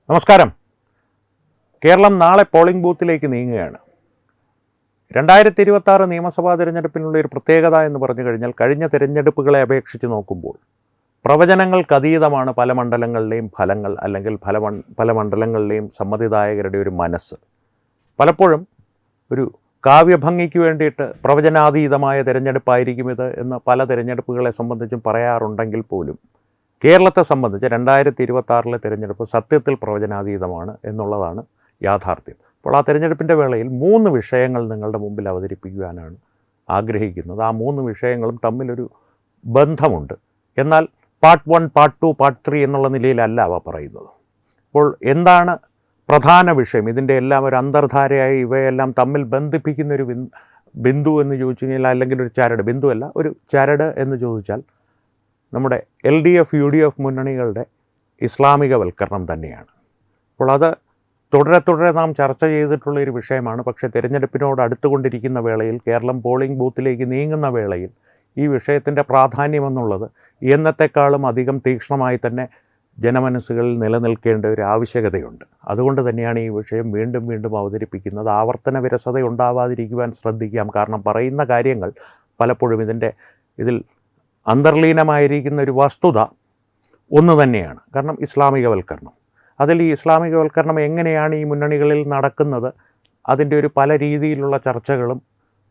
നമസ്കാരം. കേരളം നാളെ പോളിംഗ് ബൂത്തിലേക്ക് നീങ്ങുകയാണ്. 2026 നിയമസഭാ തിരഞ്ഞെടുപ്പിനുള്ള ഒരു പ്രത്യേകത എന്ന് പറഞ്ഞു കഴിഞ്ഞാൽ കഴിഞ്ഞ തിരഞ്ഞെടുപ്പുകളെ അപേക്ഷിച്ച് നോക്കുമ്പോൾ പ്രവചനങ്ങൾക്കതീതമാണ് പല മണ്ഡലങ്ങളിലെയും ഫലങ്ങൾ, അല്ലെങ്കിൽ പല മണ്ഡലങ്ങളിലെയും സമ്മതിദായകരുടെ ഒരു മനസ്സ്. പലപ്പോഴും ഒരു കാവ്യഭംഗിക്ക് വേണ്ടിയിട്ട് പ്രവചനാതീതമായ തിരഞ്ഞെടുപ്പായിരിക്കും ഇത് എന്ന് പല തിരഞ്ഞെടുപ്പുകളെ സംബന്ധിച്ചും പറയാറുണ്ടെങ്കിൽ പോലും കേരളത്തെ സംബന്ധിച്ച് 2026 തിരഞ്ഞെടുപ്പ് സത്യത്തിൽ പ്രവചനാതീതമാണ് എന്നുള്ളതാണ് യാഥാർത്ഥ്യം. അപ്പോൾ ആ തിരഞ്ഞെടുപ്പിൻ്റെ വേളയിൽ 3 വിഷയങ്ങൾ നിങ്ങളുടെ മുമ്പിൽ അവതരിപ്പിക്കുവാനാണ് ആഗ്രഹിക്കുന്നത്. ആ 3 വിഷയങ്ങളും തമ്മിലൊരു ബന്ധമുണ്ട്. എന്നാൽ പാർട്ട് 1, പാർട്ട് 2, പാർട്ട് 3 എന്നുള്ള നിലയിലല്ല അവ പറയുന്നത്. അപ്പോൾ എന്താണ് പ്രധാന വിഷയം? ഇതിൻ്റെ എല്ലാം ഒരു അന്തർധാരയായി ഇവയെല്ലാം തമ്മിൽ ബന്ധിപ്പിക്കുന്നൊരു ബിന്ദു എന്ന് ചോദിച്ചു കഴിഞ്ഞാൽ, അല്ലെങ്കിൽ ഒരു ചരട്, ബിന്ദുവല്ല, ഒരു ചരട് എന്ന് ചോദിച്ചാൽ നമ്മുടെ LDF UDF മുന്നണികളുടെ ഇസ്ലാമികവൽക്കരണം തന്നെയാണ്. അപ്പോൾ അത് തുടരെ നാം ചർച്ച ചെയ്തിട്ടുള്ളൊരു വിഷയമാണ്. പക്ഷേ തിരഞ്ഞെടുപ്പിനോട് അടുത്തുകൊണ്ടിരിക്കുന്ന വേളയിൽ, കേരളം പോളിംഗ് ബൂത്തിലേക്ക് നീങ്ങുന്ന വേളയിൽ ഈ വിഷയത്തിൻ്റെ പ്രാധാന്യമെന്നുള്ളത് എന്നത്തെക്കാളും അധികം തീക്ഷ്ണമായി തന്നെ ജനമനസ്സുകളിൽ നിലനിൽക്കേണ്ട ഒരു ആവശ്യകതയുണ്ട്. അതുകൊണ്ട് തന്നെയാണ് ഈ വിഷയം വീണ്ടും അവതരിപ്പിക്കുന്നത്. ആവർത്തന വിരസത ഉണ്ടാവാതിരിക്കുവാൻ ശ്രദ്ധിക്കാം. കാരണം പറയുന്ന കാര്യങ്ങൾ പലപ്പോഴും ഇതിൽ അന്തർലീനമായിരിക്കുന്ന ഒരു വസ്തുത ഒന്ന് തന്നെയാണ്. കാരണം ഇസ്ലാമികവൽക്കരണം, അതിൽ ഈ ഇസ്ലാമികവൽക്കരണം എങ്ങനെയാണ് ഈ മുന്നണികളിൽ നടക്കുന്നത്, അതിൻ്റെ ഒരു പല രീതിയിലുള്ള ചർച്ചകളും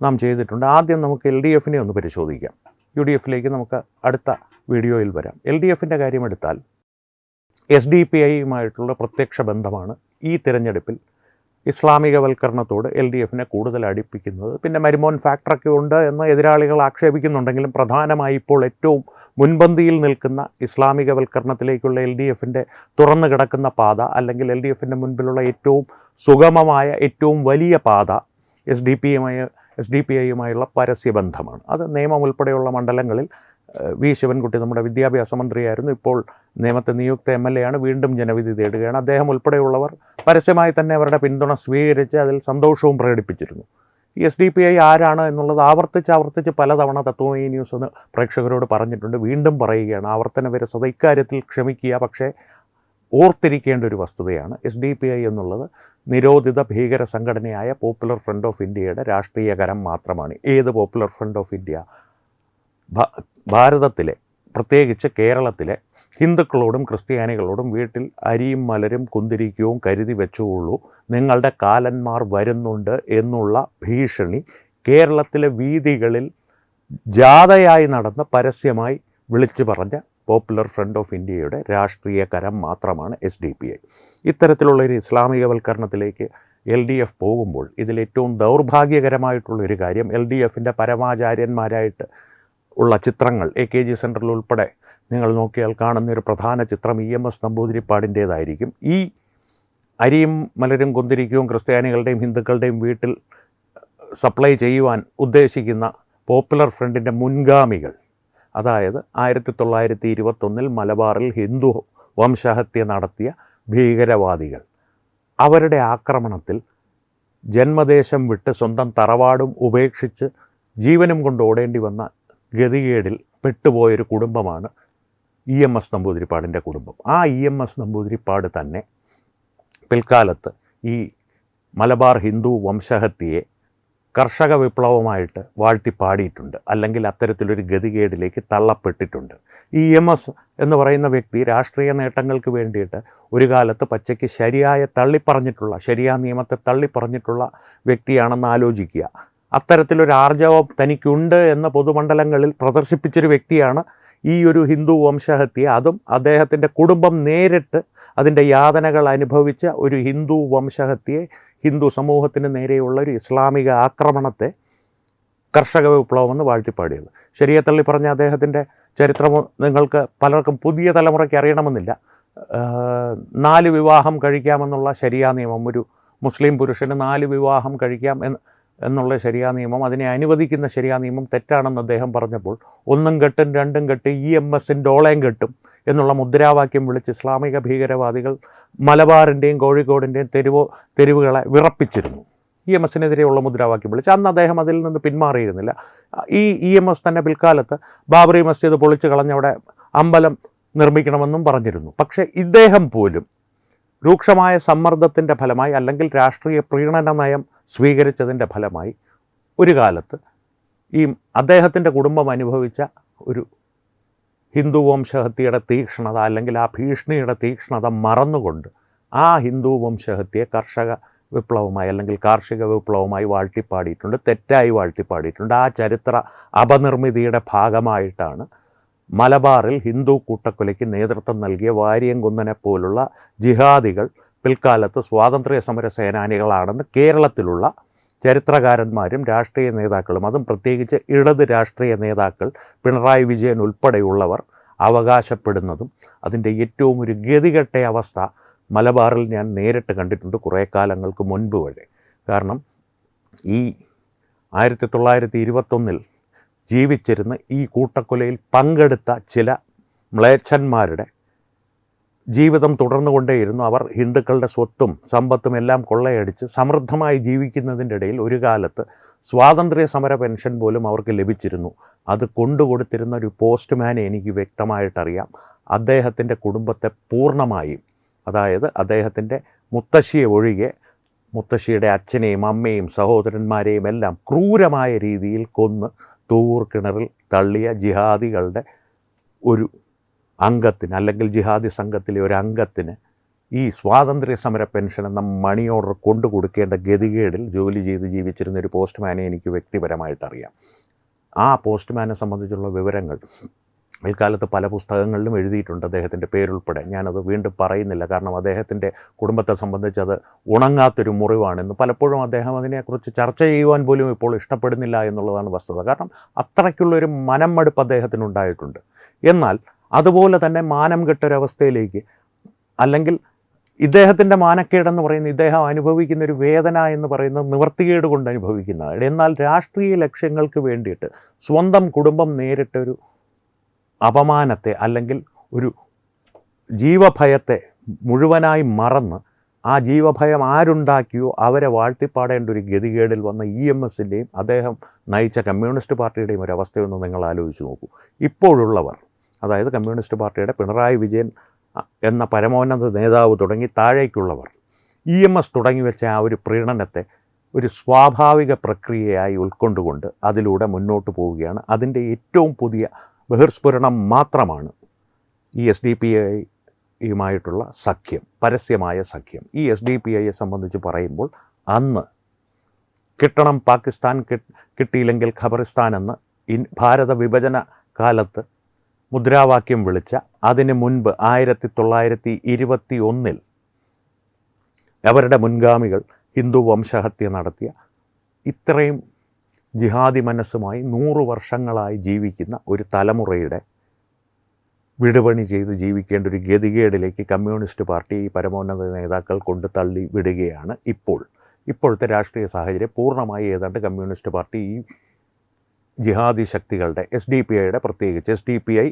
നാം ചെയ്തിട്ടുണ്ട്. ആദ്യം നമുക്ക് LDFനെ ഒന്ന് പരിശോധിക്കാം. UDFിലേക്ക് നമുക്ക് അടുത്ത വീഡിയോയിൽ വരാം. LDFിൻ്റെ കാര്യമെടുത്താൽ SDPIയുമായിട്ടുള്ള പ്രത്യക്ഷ ബന്ധമാണ് ഈ തിരഞ്ഞെടുപ്പിൽ ഇസ്ലാമികവൽക്കരണത്തോട് LDFനെ കൂടുതൽ അടുപ്പിക്കുന്നത്. പിന്നെ മരുമോൻ ഫാക്ടറൊക്കെ ഉണ്ട് എന്ന് എതിരാളികൾ ആക്ഷേപിക്കുന്നുണ്ടെങ്കിലും പ്രധാനമായി ഇപ്പോൾ ഏറ്റവും മുൻപന്തിയിൽ നിൽക്കുന്ന ഇസ്ലാമികവൽക്കരണത്തിലേക്കുള്ള LDFൻ്റെ തുറന്നു കിടക്കുന്ന പാത, അല്ലെങ്കിൽ LDFൻ്റെ മുൻപിലുള്ള ഏറ്റവും സുഗമമായ ഏറ്റവും വലിയ പാത SDPIയുമായുള്ള പരസ്യബന്ധമാണ്. അത് നേമം ഉൾപ്പെടെയുള്ള മണ്ഡലങ്ങളിൽ വി ശിവൻകുട്ടി, നമ്മുടെ വിദ്യാഭ്യാസ മന്ത്രിയായിരുന്നു, ഇപ്പോൾ നേമത്തെ നിയുക്ത MLA ആണ്, വീണ്ടും ജനവിധി തേടുകയാണ്. അദ്ദേഹം ഉൾപ്പെടെയുള്ളവർ പരസ്യമായി തന്നെ അവരുടെ പിന്തുണ സ്വീകരിച്ച് അതിൽ സന്തോഷവും പ്രകടിപ്പിച്ചിരുന്നു. ഈ SDPI ആരാണ് എന്നുള്ളത് ആവർത്തിച്ച് പലതവണ തത്വമയി ന്യൂസ് എന്ന് പ്രേക്ഷകരോട് പറഞ്ഞിട്ടുണ്ട്. വീണ്ടും പറയുകയാണ്, ആവർത്തന വിരസത ഇക്കാര്യത്തിൽ ക്ഷമിക്കുക. പക്ഷേ ഓർത്തിരിക്കേണ്ട ഒരു വസ്തുതയാണ്, SDPI എന്നുള്ളത് നിരോധിത ഭീകര സംഘടനയായ പോപ്പുലർ ഫ്രണ്ട് ഓഫ് ഇന്ത്യയുടെ രാഷ്ട്രീയ കരം മാത്രമാണ്. ഏത് പോപ്പുലർ ഫ്രണ്ട് ഓഫ് ഇന്ത്യ? ഭാരതത്തിലെ, പ്രത്യേകിച്ച് കേരളത്തിലെ ഹിന്ദുക്കളോടും ക്രിസ്ത്യാനികളോടും വീട്ടിൽ അരിയും മലരും കുന്തിരിക്കവും കരുതി വെച്ചുകൊള്ളൂ, നിങ്ങളുടെ കാലന്മാർ വരുന്നുണ്ട് എന്നുള്ള ഭീഷണി കേരളത്തിലെ വീഥികളിൽ ജാഥയായി നടന്ന് പരസ്യമായി വിളിച്ചു പറഞ്ഞ പോപ്പുലർ ഫ്രണ്ട് ഓഫ് ഇന്ത്യയുടെ രാഷ്ട്രീയ കരം മാത്രമാണ് SDPI. ഇത്തരത്തിലുള്ളൊരു ഇസ്ലാമികവൽക്കരണത്തിലേക്ക് LDF പോകുമ്പോൾ ഇതിലേറ്റവും ദൗർഭാഗ്യകരമായിട്ടുള്ളൊരു കാര്യം, LDFൻ്റെ പരമാചാര്യന്മാരായിട്ട് ഉള്ള ചിത്രങ്ങൾ AKG സെൻറ്ററിൽ ഉൾപ്പെടെ നിങ്ങൾ നോക്കിയാൽ കാണുന്നൊരു പ്രധാന ചിത്രം EMS നമ്പൂതിരിപ്പാടിൻ്റേതായിരിക്കും. ഈ അരിയും മലരും കുന്തിരിക്കവും ക്രിസ്ത്യാനികളുടെയും ഹിന്ദുക്കളുടെയും വീട്ടിൽ സപ്ലൈ ചെയ്യുവാൻ ഉദ്ദേശിക്കുന്ന പോപ്പുലർ ഫ്രണ്ടിൻ്റെ മുൻഗാമികൾ, അതായത് 1921 മലബാറിൽ ഹിന്ദു വംശഹത്യ നടത്തിയ ഭീകരവാദികൾ, അവരുടെ ആക്രമണത്തിൽ ജന്മദേശം വിട്ട് സ്വന്തം തറവാടും ഉപേക്ഷിച്ച് ജീവനും കൊണ്ട് ഓടേണ്ടി വന്ന ഗതികേടിൽ പെട്ടുപോയൊരു കുടുംബമാണ് EMS നമ്പൂതിരിപ്പാടിൻ്റെ കുടുംബം. ആ EMS നമ്പൂതിരിപ്പാട് തന്നെ പിൽക്കാലത്ത് ഈ മലബാർ ഹിന്ദു വംശഹത്യയെ കർഷക വിപ്ലവമായിട്ട് വാഴ്ത്തിപ്പാടിയിട്ടുണ്ട്, അല്ലെങ്കിൽ അത്തരത്തിലൊരു ഗതികേടിലേക്ക് തള്ളപ്പെട്ടിട്ടുണ്ട്. ഈ EMS എന്ന് പറയുന്ന വ്യക്തി രാഷ്ട്രീയ നേട്ടങ്ങൾക്ക് വേണ്ടിയിട്ട് ഒരു കാലത്ത് പച്ചയ്ക്ക് ശരിയാ നിയമത്തെ തള്ളിപ്പറഞ്ഞിട്ടുള്ള വ്യക്തിയാണെന്ന് ആലോചിക്കുക. അത്തരത്തിലൊരു ആർജവം തനിക്കുണ്ട് എന്ന പൊതുമണ്ഡലങ്ങളിൽ പ്രദർശിപ്പിച്ചൊരു വ്യക്തിയാണ് ഈ ഒരു ഹിന്ദു വംശഹത്യ. അതും അദ്ദേഹത്തിൻ്റെ കുടുംബം നേരിട്ട് അതിൻ്റെ യാതനകൾ അനുഭവിച്ച ഒരു ഹിന്ദു വംശഹത്യയെ, ഹിന്ദു സമൂഹത്തിന് നേരെയുള്ള ഒരു ഇസ്ലാമിക ആക്രമണത്തെ കർഷക വിപ്ലവമെന്ന് വാഴ്ത്തിപ്പാടിയത്. ശരിയെ തള്ളി പറഞ്ഞ അദ്ദേഹത്തിൻ്റെ ചരിത്രം നിങ്ങൾക്ക് പലർക്കും പുതിയ തലമുറയ്ക്ക് അറിയണമെന്നില്ല. 4 വിവാഹം കഴിക്കാമെന്നുള്ള ശരിയാ നിയമം, ഒരു മുസ്ലിം പുരുഷന് 4 വിവാഹം കഴിക്കാം എന്നുള്ള ശരിയാ നിയമം, അതിനെ അനുവദിക്കുന്ന ശരിയാ നിയമം തെറ്റാണെന്ന് അദ്ദേഹം പറഞ്ഞപ്പോൾ 1 കെട്ടും 2 കെട്ട് EMSൻ്റെ ഓളയം കെട്ടും എന്നുള്ള മുദ്രാവാക്യം വിളിച്ച് ഇസ്ലാമിക ഭീകരവാദികൾ മലബാറിൻ്റെയും കോഴിക്കോടിൻ്റെയും തെരുവുകളെ വിറപ്പിച്ചിരുന്നു. EMSനെതിരെയുള്ള മുദ്രാവാക്യം വിളിച്ച് അന്ന് അദ്ദേഹം അതിൽ നിന്ന് പിന്മാറിയിരുന്നില്ല. ഈ EMS തന്നെ പിൽക്കാലത്ത് ബാബറി മസ്ജിദ് പൊളിച്ചു കളഞ്ഞവിടെ അമ്പലം നിർമ്മിക്കണമെന്നും പറഞ്ഞിരുന്നു. പക്ഷേ ഇദ്ദേഹം പോലും രൂക്ഷമായ സമ്മർദ്ദത്തിൻ്റെ ഫലമായി അല്ലെങ്കിൽ രാഷ്ട്രീയ പ്രീണന നയം സ്വീകരിച്ചതിൻ്റെ ഫലമായി ഒരു കാലത്ത് ഈ അദ്ദേഹത്തിൻ്റെ കുടുംബം അനുഭവിച്ച ഒരു ഹിന്ദു വംശഹത്യയുടെ തീക്ഷ്ണത അല്ലെങ്കിൽ ആ ഭീഷണിയുടെ തീക്ഷ്ണത മറന്നുകൊണ്ട് ആ ഹിന്ദു വംശഹത്യയെ കർഷക വിപ്ലവമായി അല്ലെങ്കിൽ കാർഷിക വിപ്ലവമായി വാഴ്ത്തിപ്പാടിയിട്ടുണ്ട്, തെറ്റായി വാഴ്ത്തിപ്പാടിയിട്ടുണ്ട്. ആ ചരിത്ര അപനിർമ്മിതിയുടെ ഭാഗമായിട്ടാണ് മലബാറിൽ ഹിന്ദു കൂട്ടക്കൊലയ്ക്ക് നേതൃത്വം നൽകിയ വാരിയംകുന്നനെ പോലുള്ള ജിഹാദികൾ പിൽക്കാലത്ത് സ്വാതന്ത്ര്യ സമര സേനാനികളാണെന്ന് കേരളത്തിലുള്ള ചരിത്രകാരന്മാരും രാഷ്ട്രീയ നേതാക്കളും, അതും പ്രത്യേകിച്ച് ഇടത് രാഷ്ട്രീയ നേതാക്കൾ പിണറായി വിജയൻ ഉൾപ്പെടെയുള്ളവർ അവകാശപ്പെടുന്നതും അതിൻ്റെ ഏറ്റവും ഒരു ഗതികെട്ട അവസ്ഥ മലബാറിൽ ഞാൻ നേരിട്ട് കണ്ടിട്ടുണ്ട് കുറേ കാലങ്ങൾക്ക് മുൻപ് വരെ. കാരണം ഈ 1921 ജീവിച്ചിരുന്ന ഈ കൂട്ടക്കൊലയിൽ പങ്കെടുത്ത ചില മ്ലേച്ഛന്മാരുടെ ജീവിതം തുടർന്നുകൊണ്ടേയിരുന്നു. അവർ ഹിന്ദുക്കളുടെ സ്വത്തും സമ്പത്തും എല്ലാം കൊള്ളയടിച്ച് സമൃദ്ധമായി ജീവിക്കുന്നതിൻ്റെ ഇടയിൽ ഒരു കാലത്ത് സ്വാതന്ത്ര്യ സമര പെൻഷൻ പോലും അവർക്ക് ലഭിച്ചിരുന്നു. അത് കൊണ്ടുകൊടുത്തിരുന്ന ഒരു പോസ്റ്റ്മാനെ എനിക്ക് വ്യക്തമായിട്ടറിയാം. അദ്ദേഹത്തിൻ്റെ കുടുംബത്തെ പൂർണ്ണമായും, അതായത് അദ്ദേഹത്തിൻ്റെ മുത്തശ്ശിയെ ഒഴികെ മുത്തശ്ശിയുടെ അച്ഛനെയും അമ്മയും സഹോദരന്മാരെയും എല്ലാം ക്രൂരമായ രീതിയിൽ കൊന്ന് തൂവൂർ കിണറിൽ തള്ളിയ ജിഹാദികളുടെ ഒരു അംഗത്തിന് അല്ലെങ്കിൽ ജിഹാദി സംഘത്തിലെ ഒരു അംഗത്തിന് ഈ സ്വാതന്ത്ര്യ സമര പെൻഷൻ എന്ന മണി ഓർഡർ കൊണ്ടു കൊടുക്കേണ്ട ഗതികേടിൽ ജോലി ചെയ്ത് ജീവിച്ചിരുന്ന ഒരു പോസ്റ്റ്മാനെ എനിക്ക് വ്യക്തിപരമായിട്ടറിയാം. ആ പോസ്റ്റ്മാനെ സംബന്ധിച്ചുള്ള വിവരങ്ങൾ പിൽക്കാലത്ത് പല പുസ്തകങ്ങളിലും എഴുതിയിട്ടുണ്ട്, അദ്ദേഹത്തിൻ്റെ പേരുൾപ്പെടെ. ഞാനത് വീണ്ടും പറയുന്നില്ല, കാരണം അദ്ദേഹത്തിൻ്റെ കുടുംബത്തെ സംബന്ധിച്ച് അത് ഉണങ്ങാത്തൊരു മുറിവാണെന്ന്. പലപ്പോഴും അദ്ദേഹം അതിനെക്കുറിച്ച് ചർച്ച ചെയ്യുവാൻ പോലും ഇപ്പോൾ ഇഷ്ടപ്പെടുന്നില്ല എന്നുള്ളതാണ് വസ്തുത. കാരണം അത്രയ്ക്കുള്ളൊരു മനം മടുപ്പ് അദ്ദേഹത്തിനുണ്ടായിട്ടുണ്ട്. എന്നാൽ അതുപോലെ തന്നെ മാനം കെട്ടൊരവസ്ഥയിലേക്ക്, അല്ലെങ്കിൽ ഇദ്ദേഹത്തിൻ്റെ മാനക്കേടെന്ന് പറയുന്നത് ഇദ്ദേഹം അനുഭവിക്കുന്ന ഒരു വേദന എന്ന് പറയുന്നത് നിവർത്തികേട് കൊണ്ട് അനുഭവിക്കുന്നതാണ്. എന്നാൽ രാഷ്ട്രീയ ലക്ഷ്യങ്ങൾക്ക് വേണ്ടിയിട്ട് സ്വന്തം കുടുംബം നേരിട്ടൊരു അപമാനത്തെ അല്ലെങ്കിൽ ഒരു ജീവഭയത്തെ മുഴുവനായി മറന്ന് ആ ജീവഭയം ആരുണ്ടാക്കിയോ അവരെ വാഴ്ത്തിപ്പാടേണ്ട ഒരു ഗതികേടിൽ വന്ന EMSൻ്റെയും അദ്ദേഹം നയിച്ച കമ്മ്യൂണിസ്റ്റ് പാർട്ടിയുടെയും ഒരു അവസ്ഥയൊന്ന് നിങ്ങൾ ആലോചിച്ച് നോക്കൂ. ഇപ്പോഴുള്ളവർ, അതായത് കമ്മ്യൂണിസ്റ്റ് പാർട്ടിയുടെ പിണറായി വിജയൻ എന്ന പരമോന്നത നേതാവ് തുടങ്ങി താഴേക്കുള്ളവർ EMS തുടങ്ങി വെച്ച ആ ഒരു പ്രീണനത്തെ ഒരു സ്വാഭാവിക പ്രക്രിയയായി ഉൾക്കൊണ്ടുകൊണ്ട് അതിലൂടെ മുന്നോട്ട് പോവുകയാണ്. അതിൻ്റെ ഏറ്റവും പുതിയ ബഹിർസ്ഫുരണം മാത്രമാണ് ഈ SDPI-യുമായിട്ടുള്ള സഖ്യം, പരസ്യമായ സഖ്യം. ഈ SDPI-യെ സംബന്ധിച്ച് പറയുമ്പോൾ അന്ന് കിട്ടണം പാകിസ്ഥാൻ, കിട്ടിയില്ലെങ്കിൽ ഖബറിസ്ഥാൻ എന്ന് ഭാരത വിഭജന കാലത്ത് മുദ്രാവാക്യം വിളിച്ച, അതിന് മുൻപ് 1921 അവരുടെ മുൻഗാമികൾ ഹിന്ദു വംശഹത്യ നടത്തിയ, ഇത്രയും ജിഹാദി മനസ്സുമായി 100 വർഷങ്ങളായി ജീവിക്കുന്ന ഒരു തലമുറയുടെ വിടുപണി ചെയ്ത് ജീവിക്കേണ്ട ഒരു ഗതികേടിലേക്ക് കമ്മ്യൂണിസ്റ്റ് പാർട്ടി ഈ പരമോന്നത നേതാക്കൾ കൊണ്ട് തള്ളി വിടുകയാണ്. ഇപ്പോഴത്തെ രാഷ്ട്രീയ സാഹചര്യം പൂർണ്ണമായി ഏതാണ്ട് കമ്മ്യൂണിസ്റ്റ് പാർട്ടി ഈ ജിഹാദി ശക്തികളുടെ, SDPI-യുടെ, പ്രത്യേകിച്ച് SDPI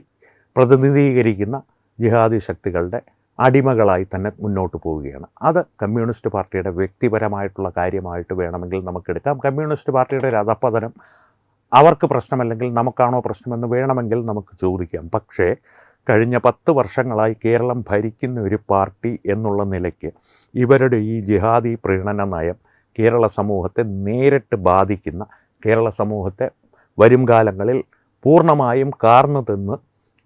പ്രതിനിധീകരിക്കുന്ന ജിഹാദി ശക്തികളുടെ അടിമകളായി തന്നെ മുന്നോട്ട് പോവുകയാണ്. അത് കമ്മ്യൂണിസ്റ്റ് പാർട്ടിയുടെ വ്യക്തിപരമായിട്ടുള്ള കാര്യമായിട്ട് വേണമെങ്കിൽ നമുക്കെടുക്കാം. കമ്മ്യൂണിസ്റ്റ് പാർട്ടിയുടെ ഒരു അധപ്പതനം അവർക്ക് പ്രശ്നമല്ലെങ്കിൽ നമുക്കാണോ പ്രശ്നമെന്ന് വേണമെങ്കിൽ നമുക്ക് ചോദിക്കാം. പക്ഷേ കഴിഞ്ഞ 10 വർഷങ്ങളായി കേരളം ഭരിക്കുന്ന ഒരു പാർട്ടി എന്നുള്ള നിലയ്ക്ക് ഇവരുടെ ഈ ജിഹാദി പ്രീണന നയം കേരള സമൂഹത്തെ നേരിട്ട് ബാധിക്കുന്ന, കേരള സമൂഹത്തെ വരും കാലങ്ങളിൽ പൂർണ്ണമായും കാർന്നു തിന്ന്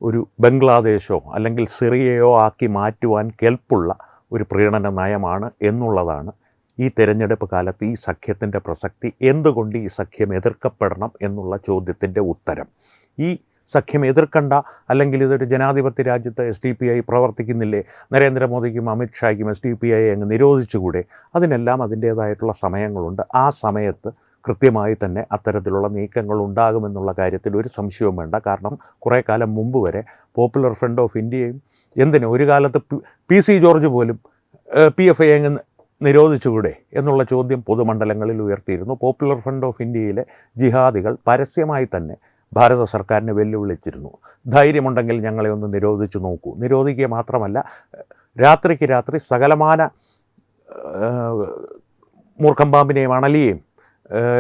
ഒരു ബംഗ്ലാദേശോ അല്ലെങ്കിൽ സിറിയയോ ആക്കി മാറ്റുവാൻ കെൽപ്പുള്ള ഒരു പ്രീണന നയമാണ് എന്നുള്ളതാണ് ഈ തെരഞ്ഞെടുപ്പ് കാലത്ത് ഈ സഖ്യത്തിൻ്റെ പ്രസക്തി. എന്തുകൊണ്ട് ഈ സഖ്യം എതിർക്കപ്പെടണം എന്നുള്ള ചോദ്യത്തിൻ്റെ ഉത്തരം, ഈ സഖ്യം എതിർക്കണ്ട, അല്ലെങ്കിൽ ഇതൊരു ജനാധിപത്യ രാജ്യത്ത് SDPI പ്രവർത്തിക്കുന്നില്ലേ, നരേന്ദ്രമോദിക്കും അമിത്ഷായ്ക്കും SDPI അങ്ങ് നിരോധിച്ചുകൂടെ? അതിനെല്ലാം അതിൻ്റേതായിട്ടുള്ള സമയങ്ങളുണ്ട്. ആ സമയത്ത് കൃത്യമായി തന്നെ അത്തരത്തിലുള്ള നീക്കങ്ങൾ ഉണ്ടാകുമെന്നുള്ള കാര്യത്തിൽ ഒരു സംശയവും വേണ്ട. കാരണം കുറേ കാലം മുമ്പ് വരെ പോപ്പുലർ ഫ്രണ്ട് ഓഫ് ഇന്ത്യയും, എന്തിന് ഒരു കാലത്ത് PC ജോർജ് പോലും PFI അങ്ങ് നിരോധിച്ചുകൂടെ എന്നുള്ള ചോദ്യം പൊതുമണ്ഡലങ്ങളിൽ ഉയർത്തിയിരുന്നു. പോപ്പുലർ ഫ്രണ്ട് ഓഫ് ഇന്ത്യയിലെ ജിഹാദികൾ പരസ്യമായി തന്നെ ഭാരത സർക്കാരിനെ വെല്ലുവിളിച്ചിരുന്നു. ധൈര്യമുണ്ടെങ്കിൽ ഞങ്ങളെ ഒന്ന് നിരോധിച്ചു നോക്കൂ. നിരോധിക്കുക മാത്രമല്ല, രാത്രിക്ക് രാത്രി സകലമാന മൂർഖം പാമ്പിനെയും അണലിയെയും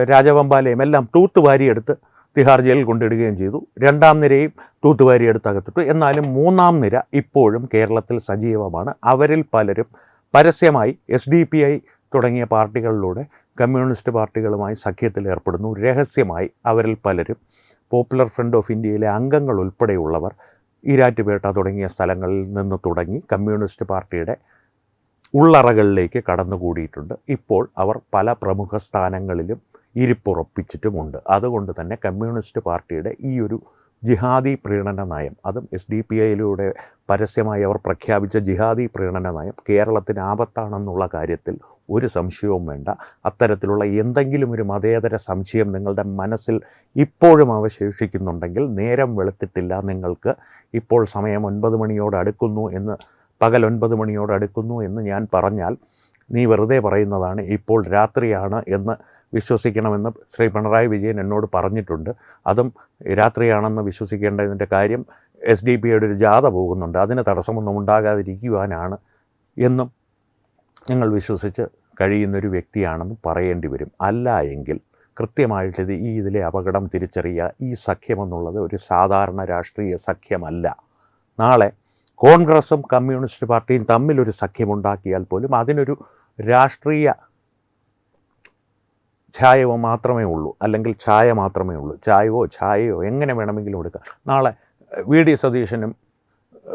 രാജവമ്പാലയും എല്ലാം തൂത്തുവാരിയെടുത്ത് തിഹാർ ജയിലിൽ കൊണ്ടിടുകയും ചെയ്തു. 2ാം നിരയും തൂത്തുവാരിയെടുത്ത് അകത്തിട്ടു. എന്നാലും 3ാം നിര ഇപ്പോഴും കേരളത്തിൽ സജീവമാണ്. അവരിൽ പലരും പരസ്യമായി SDPI തുടങ്ങിയ പാർട്ടികളിലൂടെ കമ്മ്യൂണിസ്റ്റ് പാർട്ടികളുമായി സഖ്യത്തിൽ ഏർപ്പെടുന്നു. രഹസ്യമായി അവരിൽ പലരും പോപ്പുലർ ഫ്രണ്ട് ഓഫ് ഇന്ത്യയിലെ അംഗങ്ങൾ ഉൾപ്പെടെയുള്ളവർ ഈരാറ്റുപേട്ട തുടങ്ങിയ സ്ഥലങ്ങളിൽ നിന്ന് തുടങ്ങി കമ്മ്യൂണിസ്റ്റ് പാർട്ടിയുടെ ഉള്ളറകളിലേക്ക് കടന്നുകൂടിയിട്ടുണ്ട്. ഇപ്പോൾ അവർ പല പ്രമുഖ സ്ഥാനങ്ങളിലും ഇരിപ്പുറപ്പിച്ചിട്ടുമുണ്ട്. അതുകൊണ്ട് തന്നെ കമ്മ്യൂണിസ്റ്റ് പാർട്ടിയുടെ ഈ ഒരു ജിഹാദി പ്രീണന നയം, അതും SDPIയിലൂടെ പരസ്യമായി അവർ പ്രഖ്യാപിച്ച ജിഹാദി പ്രീണന നയം കേരളത്തിന് ആപത്താണെന്നുള്ള കാര്യത്തിൽ ഒരു സംശയവും വേണ്ട. അത്തരത്തിലുള്ള എന്തെങ്കിലും ഒരു മതേതര സംശയം നിങ്ങളുടെ മനസ്സിൽ ഇപ്പോഴും അവശേഷിക്കുന്നുണ്ടെങ്കിൽ നേരം വെളുത്തിട്ടില്ല, നിങ്ങൾക്ക് ഇപ്പോൾ സമയം 9 മണിയോട് അടുക്കുന്നു എന്ന്, പകൽ 9 മണിയോട് അടുക്കുന്നു എന്ന് ഞാൻ പറഞ്ഞാൽ നീ വെറുതെ പറയുന്നതാണ്, ഇപ്പോൾ രാത്രിയാണ് എന്ന് വിശ്വസിക്കണമെന്ന് ശ്രീ പിണറായി വിജയൻ എന്നോട് പറഞ്ഞിട്ടുണ്ട്. അതും രാത്രിയാണെന്ന് വിശ്വസിക്കേണ്ടതിൻ്റെ കാര്യം SDPIയുടെ ഒരു ജാഥ പോകുന്നുണ്ട്, അതിന് തടസ്സമൊന്നും ഉണ്ടാകാതിരിക്കുവാനാണ് എന്നും ഞങ്ങൾ വിശ്വസിച്ച് കഴിയുന്നൊരു വ്യക്തിയാണെന്ന് പറയേണ്ടി വരും. അല്ല എങ്കിൽ കൃത്യമായിട്ട് ഇതിലെ അപകടം തിരിച്ചറിയുക. ഈ സഖ്യമെന്നുള്ളത് ഒരു സാധാരണ രാഷ്ട്രീയ സഖ്യമല്ല. നാളെ കോൺഗ്രസും കമ്മ്യൂണിസ്റ്റ് പാർട്ടിയും തമ്മിലൊരു സഖ്യമുണ്ടാക്കിയാൽ പോലും അതിനൊരു രാഷ്ട്രീയ ഛായവോ മാത്രമേ ഉള്ളൂ, അല്ലെങ്കിൽ ഛായ മാത്രമേ ഉള്ളൂ. ഛായയോ എങ്ങനെ വേണമെങ്കിലും എടുക്കാം. നാളെ VD സതീശനും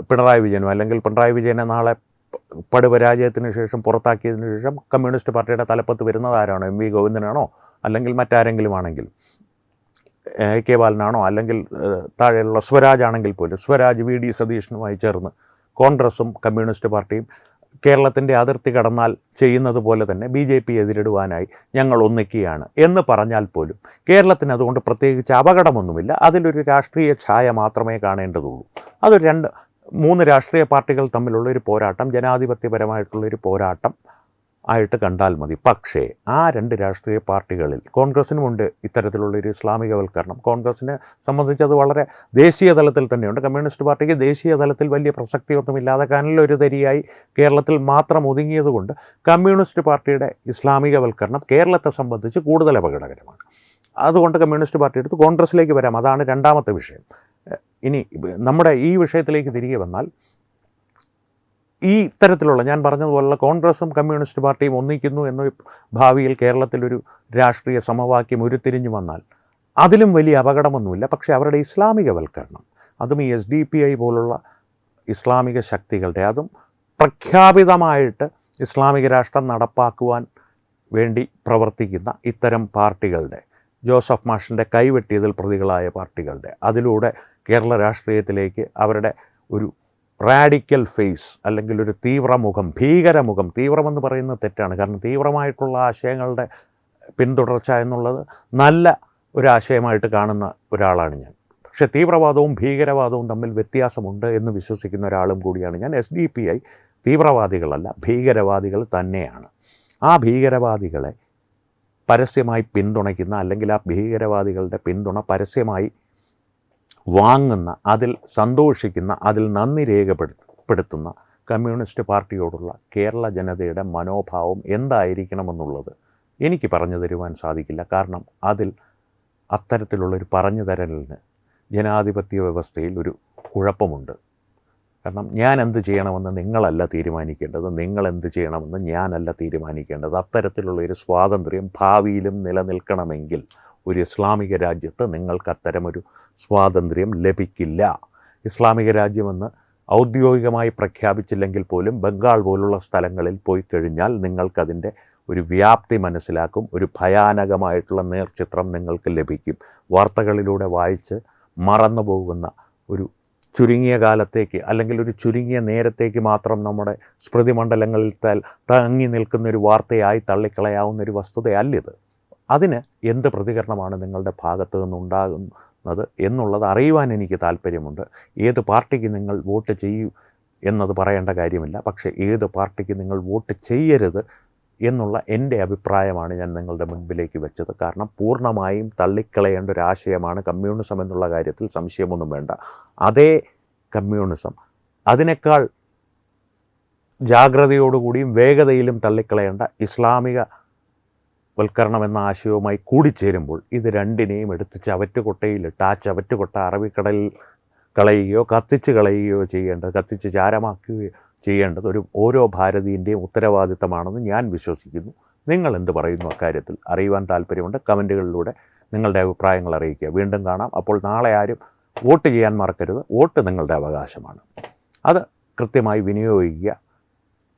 പിണറായി വിജയനും, അല്ലെങ്കിൽ പിണറായി വിജയനെ നാളെ പടുപരാജയത്തിന് ശേഷം പുറത്താക്കിയതിനു ശേഷം കമ്മ്യൂണിസ്റ്റ് പാർട്ടിയുടെ തലപ്പത്ത് വരുന്നത് ആരാണോ? MV ഗോവിന്ദനാണോ? അല്ലെങ്കിൽ മറ്റാരെങ്കിലും ആണെങ്കിൽ AK ബാലനാണോ? അല്ലെങ്കിൽ താഴെയുള്ള സ്വരാജ് ആണെങ്കിൽ പോലും സ്വരാജ് VD സതീശനുമായി ചേർന്ന് കോൺഗ്രസും കമ്മ്യൂണിസ്റ്റ് പാർട്ടിയും കേരളത്തിൻ്റെ അതിർത്തി കടന്നാൽ ചെയ്യുന്നത് പോലെ തന്നെ BJP എതിരിടുവാനായി ഞങ്ങൾ ഒന്നിക്കുകയാണ് എന്ന് പറഞ്ഞാൽ പോലും കേരളത്തിന് അതുകൊണ്ട് പ്രത്യേകിച്ച് അപകടമൊന്നുമില്ല. അതിലൊരു രാഷ്ട്രീയ ഛായ മാത്രമേ കാണേണ്ടതുള്ളൂ. അതൊരു 2-3 രാഷ്ട്രീയ പാർട്ടികൾ തമ്മിലുള്ളൊരു പോരാട്ടം, ജനാധിപത്യപരമായിട്ടുള്ളൊരു പോരാട്ടം ആയിട്ട് കണ്ടാൽ മതി. പക്ഷേ ആ 2 രാഷ്ട്രീയ പാർട്ടികളിൽ കോൺഗ്രസിനുമുണ്ട് ഇത്തരത്തിലുള്ളൊരു ഇസ്ലാമികവൽക്കരണം. കോൺഗ്രസിനെ സംബന്ധിച്ച് അത് വളരെ ദേശീയ തലത്തിൽ തന്നെയുണ്ട്. കമ്മ്യൂണിസ്റ്റ് പാർട്ടിക്ക് ദേശീയ തലത്തിൽ വലിയ പ്രസക്തിയൊന്നുമില്ലാതെ കനലൊരു തരിയായി കേരളത്തിൽ മാത്രം ഒതുങ്ങിയതുകൊണ്ട് കമ്മ്യൂണിസ്റ്റ് പാർട്ടിയുടെ ഇസ്ലാമികവൽക്കരണം കേരളത്തെ സംബന്ധിച്ച് കൂടുതൽ അപകടകരമാണ്. അതുകൊണ്ട് കമ്മ്യൂണിസ്റ്റ് പാർട്ടി എടുത്ത് കോൺഗ്രസിലേക്ക് വരാം. അതാണ് രണ്ടാമത്തെ വിഷയം. ഇനി നമ്മുടെ ഈ വിഷയത്തിലേക്ക് തിരികെ വന്നാൽ, ഈ ഇത്തരത്തിലുള്ള ഞാൻ പറഞ്ഞതുപോലുള്ള കോൺഗ്രസും കമ്മ്യൂണിസ്റ്റ് പാർട്ടിയും ഒന്നിക്കുന്നു എന്ന ഭാവിയിൽ കേരളത്തിലൊരു രാഷ്ട്രീയ സമവാക്യം ഉരുത്തിരിഞ്ഞു വന്നാൽ അതിലും വലിയ അപകടമൊന്നുമില്ല. പക്ഷേ അവരുടെ ഇസ്ലാമികവൽക്കരണം, അതും ഈ SDPI പോലുള്ള ഇസ്ലാമിക ശക്തികളുടെ, അതും പ്രഖ്യാപിതമായിട്ട് ഇസ്ലാമിക രാഷ്ട്രം നടപ്പാക്കുവാൻ വേണ്ടി പ്രവർത്തിക്കുന്ന ഇത്തരം പാർട്ടികളുടെ, ജോസഫ് മാഷിൻ്റെ കൈവെട്ടിയതിൽ പ്രതികളായ പാർട്ടികളുടെ, അതിലൂടെ കേരള രാഷ്ട്രീയത്തിലേക്ക് അവരുടെ ഒരു റാഡിക്കൽ ഫേസ്, അല്ലെങ്കിൽ ഒരു തീവ്രമുഖം, ഭീകരമുഖം, തീവ്രമെന്ന് പറയുന്നത് തെറ്റാണ്, കാരണം തീവ്രമായിട്ടുള്ള ആശയങ്ങളുടെ പിന്തുടർച്ച എന്നുള്ളത് നല്ല ഒരാശയമായിട്ട് കാണുന്ന ഒരാളാണ് ഞാൻ. പക്ഷേ തീവ്രവാദവും ഭീകരവാദവും തമ്മിൽ വ്യത്യാസമുണ്ട് എന്ന് വിശ്വസിക്കുന്ന ഒരാളും കൂടിയാണ് ഞാൻ. SDPI തീവ്രവാദികളല്ല, ഭീകരവാദികൾ തന്നെയാണ്. ആ ഭീകരവാദികളെ പരസ്യമായി പിന്തുണയ്ക്കുന്ന, അല്ലെങ്കിൽ ആ ഭീകരവാദികളുടെ പിന്തുണ പരസ്യമായി വാങ്ങുന്ന, അതിൽ സന്തോഷിക്കുന്ന, അതിൽ നന്ദി രേഖപ്പെടുത്തുന്ന കമ്മ്യൂണിസ്റ്റ് പാർട്ടിയോടുള്ള കേരള ജനതയുടെ മനോഭാവം എന്തായിരിക്കണമെന്നുള്ളത് എനിക്ക് പറഞ്ഞു തരുവാൻ സാധിക്കില്ല. കാരണം അതിൽ അത്തരത്തിലുള്ളൊരു പറഞ്ഞു തരലിന് ജനാധിപത്യ വ്യവസ്ഥയിൽ ഒരു കുഴപ്പമുണ്ട്. കാരണം ഞാൻ എന്ത് ചെയ്യണമെന്ന് നിങ്ങളല്ല തീരുമാനിക്കേണ്ടത്, നിങ്ങൾ എന്ത് ചെയ്യണമെന്ന് ഞാനല്ല തീരുമാനിക്കേണ്ടത്. അത്തരത്തിലുള്ളൊരു സ്വാതന്ത്ര്യം ഭാവിയിലും നിലനിൽക്കണമെങ്കിൽ ഒരു ഇസ്ലാമിക രാജ്യത്ത് നിങ്ങൾക്ക് അത്തരമൊരു സ്വാതന്ത്ര്യം ലഭിക്കില്ല. ഇസ്ലാമിക രാജ്യമെന്ന് ഔദ്യോഗികമായി പ്രഖ്യാപിച്ചില്ലെങ്കിൽ പോലും ബംഗാൾ പോലുള്ള സ്ഥലങ്ങളിൽ പോയി കഴിഞ്ഞാൽ നിങ്ങൾക്കതിൻ്റെ ഒരു വ്യാപ്തി മനസ്സിലാക്കും. ഒരു ഭയാനകമായിട്ടുള്ള നേർചിത്രം നിങ്ങൾക്ക് ലഭിക്കും. വാർത്തകളിലൂടെ വായിച്ച് മറന്നു പോകുന്ന ഒരു ചുരുങ്ങിയ കാലത്തേക്ക്, അല്ലെങ്കിൽ ഒരു ചുരുങ്ങിയ നേരത്തേക്ക് മാത്രം നമ്മുടെ സ്മൃതിമണ്ഡലങ്ങളിൽ തങ്ങി നിൽക്കുന്നൊരു വാർത്തയായി തള്ളിക്കളയാവുന്നൊരു വസ്തുതയല്ലിത്. അതിന് എന്ത് പ്രതികരണമാണ് നിങ്ങളുടെ ഭാഗത്തു നിന്നുണ്ടാകുന്നത് എന്നുള്ളത് അറിയുവാൻ എനിക്ക് താല്പര്യമുണ്ട്. ഏത് പാർട്ടിക്ക് നിങ്ങൾ വോട്ട് ചെയ്യൂ എന്നത് പറയേണ്ട കാര്യമില്ല, പക്ഷേ ഏത് പാർട്ടിക്ക് നിങ്ങൾ വോട്ട് ചെയ്യരുത് എന്നുള്ള എൻ്റെ അഭിപ്രായമാണ് ഞാൻ നിങ്ങളുടെ മുൻപിലേക്ക് വെച്ചത്. കാരണം പൂർണ്ണമായും തള്ളിക്കളയേണ്ട ഒരു ആശയമാണ് കമ്മ്യൂണിസം എന്നുള്ള കാര്യത്തിൽ സംശയമൊന്നും വേണ്ട. അതേ കമ്മ്യൂണിസം അതിനേക്കാൾ ജാഗ്രതയോടുകൂടിയും വേഗതയിലും തള്ളിക്കളയേണ്ട ഇസ്ലാമിക വൽക്കരണം എന്ന ആശയവുമായി കൂടിച്ചേരുമ്പോൾ ഇത് രണ്ടിനെയും എടുത്ത് ചവറ്റുകൊട്ടയിലിട്ട് ആ ചവറ്റുകൊട്ട അറബിക്കടലിൽ കളയുകയോ കത്തിച്ച് കളയുകയോ ചെയ്യേണ്ടത്, കത്തിച്ച് ചാരമാക്കുകയോ ചെയ്യേണ്ടത് ഓരോ ഭാരതീയൻ്റെയും ഉത്തരവാദിത്തമാണെന്ന് ഞാൻ വിശ്വസിക്കുന്നു. നിങ്ങൾ എന്ത് പറയുന്നു അക്കാര്യത്തിൽ അറിയുവാൻ താല്പര്യമുണ്ട്. കമൻറ്റുകളിലൂടെ നിങ്ങളുടെ അഭിപ്രായങ്ങൾ അറിയിക്കുക. വീണ്ടും കാണാം. അപ്പോൾ നാളെ ആരും വോട്ട് ചെയ്യാൻ മറക്കരുത്. വോട്ട് നിങ്ങളുടെ അവകാശമാണ്. അത് കൃത്യമായി വിനിയോഗിക്കുക.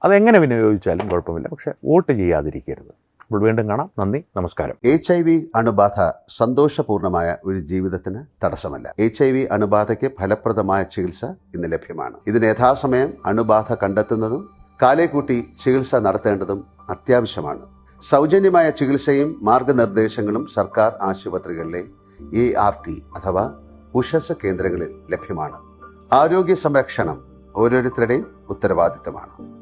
അതെങ്ങനെ വിനിയോഗിച്ചാലും കുഴപ്പമില്ല, പക്ഷേ വോട്ട് ചെയ്യാതിരിക്കരുത്. അപ്പോൾ വീണ്ടും കാണാം. നന്ദി, നമസ്കാരം. HIV അണുബാധ സന്തോഷപൂർണമായ ഒരു ജീവിതത്തിന് തടസ്സമല്ല. HIV അണുബാധയ്ക്ക് ഫലപ്രദമായ ചികിത്സ ഇന്ന് ലഭ്യമാണ്. ഇതിന് യഥാസമയം അണുബാധ കണ്ടെത്തുന്നതും കാലേക്കൂട്ടി ചികിത്സ നടത്തേണ്ടതും അത്യാവശ്യമാണ്. സൗജന്യമായ ചികിത്സയും മാർഗനിർദ്ദേശങ്ങളും സർക്കാർ ആശുപത്രികളിലെ ART അഥവാ ഉഷസ് കേന്ദ്രങ്ങളിൽ ലഭ്യമാണ്. ആരോഗ്യ സംരക്ഷണം ഓരോരുത്തരുടെയും ഉത്തരവാദിത്തമാണ്.